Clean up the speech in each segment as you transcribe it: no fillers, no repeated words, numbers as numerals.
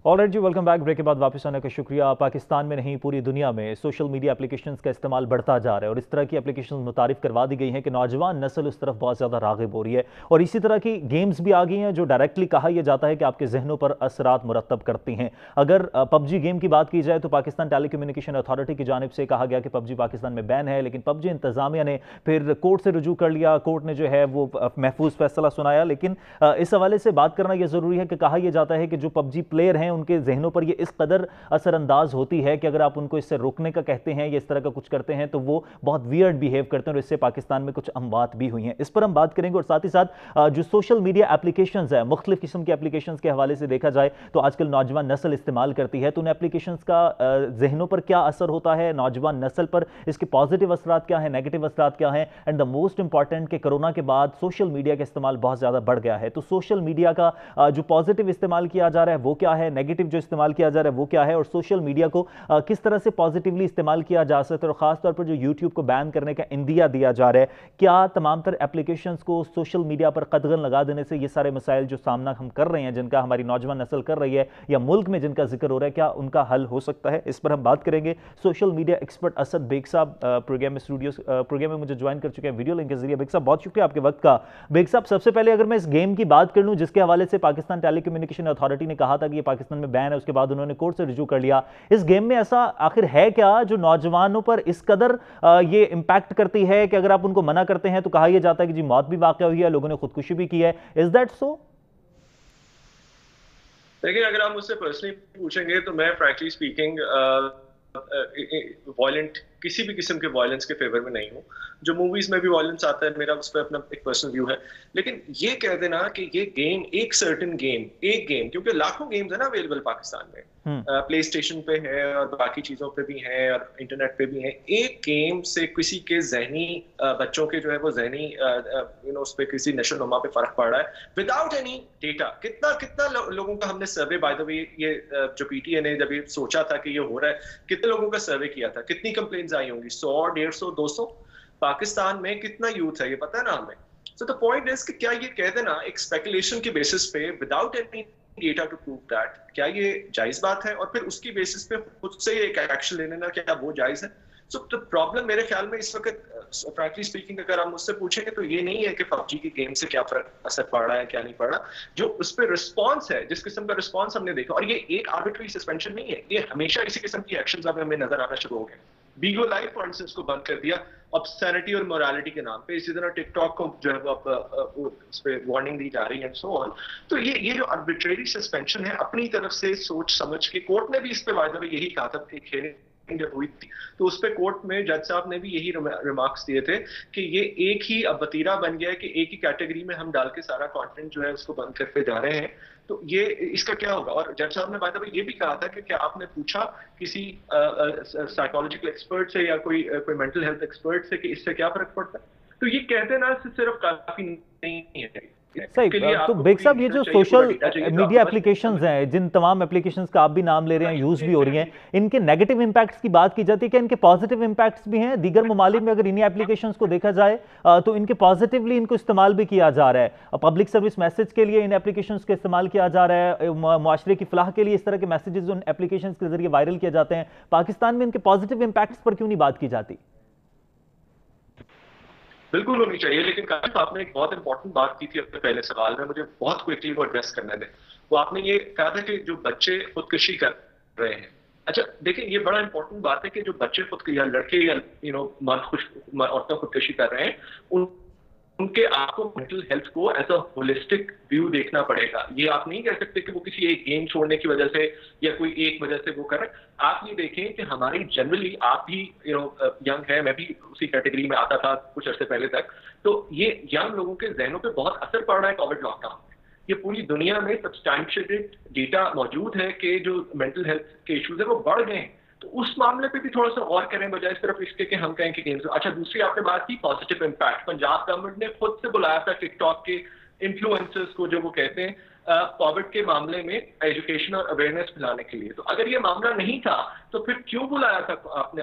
Alright जी, welcome back. Break के बाद वापस आने का शुक्रिया। पाकिस्तान में नहीं पूरी दुनिया में सोशल मीडिया एप्लीकेशंस का इस्तेमाल बढ़ता जा रहा है और इस तरह की एप्लीकेशंस मुतारिफ करवा दी गई हैं कि नौजवान नस्ल उस तरफ बहुत ज़्यादा राग़िब हो रही है। और इसी तरह की गेम्स भी आ गई हैं जो डायरेक्टली कहा यह जाता है कि आपके जहनों पर असरात मुरतब करती हैं। अगर पबजी गेम की बात की जाए तो पाकिस्तान टेली कम्युनिकेशन अथॉरिटी की जानिब से कहा गया कि पबजी पाकिस्तान में बैन है, लेकिन पबजी इंतजामिया ने फिर कोर्ट से रुजू कर लिया। कोर्ट ने जो है वो महफूज फैसला सुनाया। लेकिन इस हवाले से बात करना यह ज़रूरी है कि कहा यह जाता है कि जो पबजी प्लेयर हैं उनके जहनों पर इस कदर असरअंदाज होती है कि अगर आप उनको इससे रोकने का कहते हैं या इस तरह का कुछ करते हैं तो वो बहुत वियर्ड बिहेव करते हैं और इससे पाकिस्तान में कुछ अमवात भी हुई हैं। इस पर हम बात करेंगे। और साथ ही साथ जो सोशल मीडिया एप्लीकेशंस है, मुख्तलिफ किस्म की एप्लीकेशंस के हवाले से देखा जाए तो आजकल नौजवान नस्ल इस्तेमाल करती है, तो उन एप्लीकेशंस का जहनों पर क्या असर होता है, नौजवान नस्ल पर इसके पॉजिटिव असरात क्या हैं, नेगेटिव असरात क्या हैं। एंड द मोस्ट इंपॉर्टेंट कि कोरोना के बाद सोशल मीडिया का इस्तेमाल बहुत ज़्यादा बढ़ गया है, तो सोशल मीडिया का जो पॉजिटिव इस्तेमाल किया जा रहा है वो क्या है, नेगेटिव जो इस्तेमाल किया जा रहा है वो क्या है, और सोशल मीडिया को किस तरह से पॉजिटिवली इस्तेमाल किया जा सकता है। और खास तौर पर जो यूट्यूब को बैन करने का इंदिया दिया जा रहा है, क्या तमाम तर एप्लीकेशंस को सोशल मीडिया पर कदगन लगा देने से ये सारे मसाइल जो सामना हम कर रहे हैं, जिनका हमारी नौजवान नस्ल कर रही है या मुल्क में जिनका जिक्र हो रहा है, क्या उनका हल हो सकता है? इस पर हम बात करेंगे। Social media expert Asad Baig साहब प्रोग्राम में मुझे ज्वाइन कर चुके हैं वीडियो लिंक के जरिए। बेग साहब, बहुत शुक्रिया आपके वक्त का। बेग साहब, सबसे पहले अगर मैं इस गेम की बात कर लूं जिसके हवाले से पाकिस्तान टेली कम्युनिकेशन अथॉरिटी ने कहा था कि ये पाकिस्तान में बैन है, उसके बाद उन्होंने कोर्ट से रिजू कर लिया। इस गेम में ऐसा आखिर है क्या जो नौजवानों पर इस कदर ये इंपैक्ट करती है कि अगर आप उनको मना करते हैं तो कहा यह जाता है कि जी मौत भी वाक़या हुई है, लोगों ने खुदकुशी भी की है। Is that so? देखिए, अगर आप मुझसे पर्सनली पूछेंगे तो मैं फ्रैंकली स्पीकिंग वायलेंट किसी भी किस्म के वायलेंस के फेवर में नहीं हूँ। जो मूवीज में भी वायलेंस आता है, मेरा उस पर अपना एक पर्सनल व्यू है। लेकिन ये कह देना कि ये गेम एक सर्टेन गेम, एक गेम, क्योंकि लाखों गेम्स है ना अवेलेबल पाकिस्तान में, प्ले स्टेशन पे है और बाकी चीजों पे भी है और इंटरनेट पे भी है। एक गेम से किसी के जहनी बच्चों के जो है वो जहनी उस पर किसी नशो नुमा पे फर्क पड़ रहा है विदाउट एनी डेटा। कितना कितना लोगों का हमने सर्वे, बाय द वे, ये जो पीटीए ने जब ये सोचा था कि ये हो रहा है, कितने लोगों का सर्वे किया था, कितनी कंप्लेंट्स आई होंगी? 100, 150, 200? पाकिस्तान में कितना यूथ है ये पता है ना हमें। सो द पॉइंट इज कि क्या ये कह देना एक स्पेकुलेशन के बेसिस पे without any data to prove that, क्या ये जायज बात है? और फिर उसकी बेसिस पे खुद से एक एक्शन ले लेना, क्या वो जायज है? सो द प्रॉब्लम मेरे ख्याल में इस वक्त, फ्रैंकली स्पीकिंग, अगर आप मुझसे पूछेंगे तो ये नहीं है कि पबजी की गेम से क्या असर पड़ रहा है क्या नहीं पड़ रहा। जो उस पर रिस्पॉन्स है, जिस किस्म का रिस्पॉन्स हमने देखा, और ये एक आर्बिट्री सस्पेंशन नहीं है, ये हमेशा इसी किस्म की एक्शंस अब हमें नजर आना शुरू हो गए। बीगो लाइव फॉर इंस्टेंस को बंद कर दिया ऑब्सैनिटी और मोरालिटी के नाम पे। इसी तरह टिकटॉक को जो है वो उस पे वार्निंग दी जा रही है एंड सो ऑन। तो ये जो आर्बिट्रेरी सस्पेंशन है, अपनी तरफ से सोच समझ के, कोर्ट ने भी इस पे वायदा में यही कहा था, एक हियरिंग जब हुई थी तो उस पे कोर्ट में जज साहब ने भी यही रिमार्क्स दिए थे कि ये एक ही अब वतीरा बन गया है कि एक ही कैटेगरी में हम डाल के सारा कंटेंट जो है उसको बंद करते जा रहे हैं। तो ये इसका क्या होगा? और जज साहब ने बात ये भी कहा था कि क्या आपने पूछा किसी साइकोलॉजिकल एक्सपर्ट से या कोई मेंटल हेल्थ एक्सपर्ट से कि इससे क्या फर्क पड़ता है? तो ये कहते ना सिर्फ काफी नहीं है। सही। तो बेग साहब, ये जो सोशल मीडिया एप्लीकेशंस हैं, जिन तमाम एप्लीकेशंस का आप भी नाम ले रहे हैं, यूज भी हो रही हैं, इनके नेगेटिव इंपैक्ट्स की बात की जाती है, क्या इनके पॉजिटिव इंपैक्ट्स भी हैं? दीगर ममालिक में अगर इन्हीं एप्लीकेशंस को देखा जाए तो इनके पॉजिटिवली इनको इस्तेमाल भी किया जा रहा है। पब्लिक सर्विस मैसेज के लिए इन एप्लीकेशंस को इस्तेमाल किया जा रहा है, मुआशरे की फलाह के लिए इस तरह के मैसेजेस उन एप्लीकेशंस के जरिए वायरल किए जाते हैं। पाकिस्तान में इनके पॉजिटिव इंपैक्ट्स पर क्यों नहीं बात की जाती? बिल्कुल होनी चाहिए, लेकिन काश आपने एक बहुत इंपॉर्टेंट बात की थी अपने पहले सवाल में, मुझे बहुत क्विकली वो एड्रेस करने दें। वो आपने ये कहा था कि जो बच्चे खुदकुशी कर रहे हैं। अच्छा देखिए, ये बड़ा इंपॉर्टेंट बात है कि जो बच्चे खुद या लड़के या मर्द औरतें खुदकुशी कर रहे हैं, उनके आपको मेंटल हेल्थ को एज अ होलिस्टिक व्यू देखना पड़ेगा। ये आप नहीं कह सकते कि वो किसी एक गेम छोड़ने की वजह से या कोई एक वजह से वो कर रहे हैं। आप ये देखें कि हमारी जनरली, आप भी यंग है, मैं भी उसी कैटेगरी में आता था कुछ अर्से पहले तक, तो ये यंग लोगों के जहनों पे बहुत असर पड़ रहा है कोविड लॉकडाउन में। ये पूरी दुनिया में सब्सटैंशिएटेड डेटा मौजूद है कि जो मेंटल हेल्थ के इश्यूज है वो बढ़ गए हैं। तो उस मामले पे भी थोड़ा सा गौर करें, बजाय सिर्फ इसके कि हम कहें कि गेम्स। अच्छा, दूसरी आपने बात की पॉजिटिव इंपैक्ट। पंजाब गवर्नमेंट ने खुद से बुलाया था टिकटॉक के इन्फ्लुएंसर्स को, जो वो कहते हैं कोविड के मामले में एजुकेशन और अवेयरनेस फैलाने के लिए। तो अगर ये मामला नहीं था तो फिर क्यों बुलाया था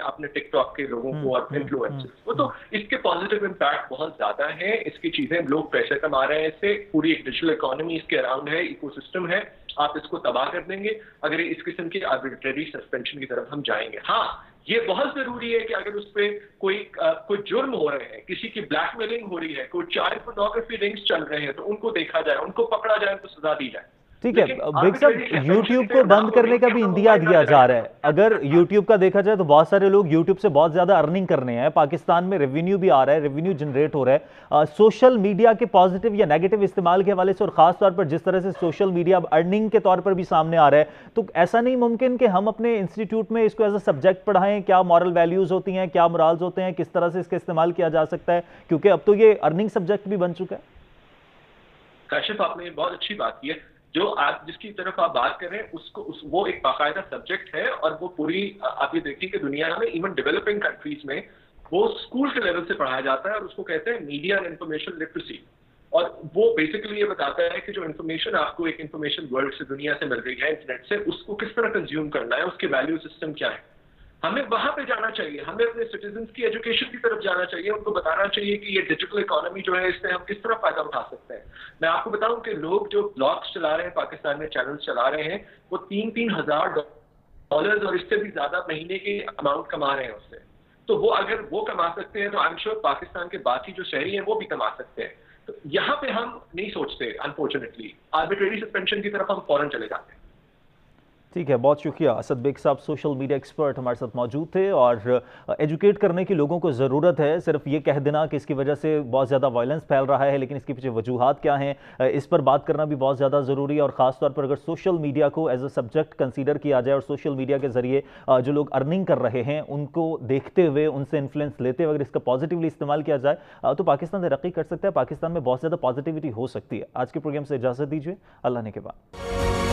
आपने टिकटॉक के लोगों को और इन्फ्लुएंसर्स को? तो इसके पॉजिटिव इंपैक्ट बहुत ज्यादा है। इसकी चीजें, लोग पैसे कमा रहे हैं इससे, पूरी एक डिजिटल इकोनॉमी इसके अराउंड है, इकोसिस्टम है। آپ اس کو تباہ کر دیں گے اگر اس قسم کی آربیٹری سسپینشن کی طرف ہم جائیں گے. ہاں یہ بہت ضروری ہے کہ اگر اس پہ کوئی جرم ہو رہے ہیں, کسی کی بلیک میلنگ ہو رہی ہے, کوئی چائلڈ پورنوگرافی رنگز چل رہے ہیں, تو ان کو دیکھا جائے, ان کو پکڑا جائے, ان کو سزا دی جائے. ٹھیک ہے بیگ صاحب, یوٹیوب کو بند کرنے کا بھی اندیا دیا جا رہا ہے. اگر یوٹیوب کا دیکھا جائے تو بہت سارے لوگ یوٹیوب سے بہت زیادہ ارننگ کرنے ہیں, پاکستان میں ریونیو بھی آ رہا ہے, ریونیو جنریٹ ہو رہا ہے. سوشل میڈیا کے پازیٹیو یا نیگیٹو استعمال کے حوالے سے, اور خاص طور پر جس طرح سے سوشل میڈیا اب ارننگ کے طور پر بھی سامنے آ رہا ہے, تو ایسا نہیں ممکن کہ ہم اپنے انسٹیٹیوٹ میں اس کو ایز اے سبجیکٹ پڑھائیں, کیا مورل ویلیوز ہوتی ہیں, کیا مرالز ہوتے ہیں, کس طرح سے اس کا استعمال کیا جا سکتا ہے, کیونکہ اب تو یہ ارننگ سبجیکٹ بھی بن چکا ہے. کاشف آپ نے بہت اچھی بات کی ہے. جو آپ جس کی طرف آپ بات کر رہے ہیں وہ ایک باقاعدہ سبجیکٹ ہے, اور وہ پوری آپ یہ دیکھیں کہ دنیا میں ایون ڈیولپنگ کنٹریز میں وہ اسکول کے لیول سے پڑھایا جاتا ہے, اور اس کو کہتے ہیں میڈیا اینڈ انفارمیشن لٹریسی. اور وہ بیسیکلی یہ بتاتا ہے کہ جو انفارمیشن آپ کو ایک انفارمیشن ورلڈ سے, دنیا سے مل رہی ہے انٹرنیٹ سے, اس کو کس طرح کنزیوم کرنا ہے, اس کے ویلیو سسٹم کیا ہے. ہمیں وہاں پہ جانا چاہیے, ہمیں اپنے سٹیزنس کی ایجوکیشن کی طرف جانا چاہیے, ان کو بتانا چاہیے کہ یہ ڈیجیٹل اکانومی جو ہے اس سے ہم کس طرح فائدہ اٹھا سکتے ہیں. میں آپ کو بتاؤں کہ لوگ جو بلاگس چلا رہے ہیں, پاکستان میں چینلز چلا رہے ہیں, وہ $3,000 اور اس سے بھی زیادہ مہینے کی اماؤنٹ کما رہے ہیں اس سے. تو وہ اگر وہ کما سکتے ہیں تو آئی ایم شیور پاکستان کے باقی جو شہری ہیں وہ بھی کما سکتے ہیں. تو یہاں پہ ہم نہیں سوچتے, انفارچونیٹلی آربیٹری سسپینشن کی طرف ہم فوراً چلے جاتے ہیں. ٹھیک ہے, بہت شکریہ. اسد بیگ صاحب سوشل میڈیا ایکسپرٹ ہمارے ساتھ موجود تھے, اور ایجوکیٹ کرنے کی لوگوں کو ضرورت ہے. صرف یہ کہہ دینا کہ اس کی وجہ سے بہت زیادہ وائلنس پھیل رہا ہے, لیکن اس کے پیچھے وجوہات کیا ہیں, اس پر بات کرنا بھی بہت زیادہ ضروری ہے. اور خاص طور پر اگر سوشل میڈیا کو ایز اے سبجیکٹ کنسیڈر کیا جائے, اور سوشل میڈیا کے ذریعے جو لوگ ارننگ کر رہے ہیں ان کو دیکھتے ہوئے, ان سے انفلوئنس لیتے ہوئے اگر اس کا پازیٹیولی استعمال کیا جائے تو پاکستان ترقی کر سکتا ہے, پاکستان میں بہت زیادہ پازیٹیوٹی ہو سکتی ہے. آج کے پروگرام سے اجازت دیجیے, اللہ نے کے بعد.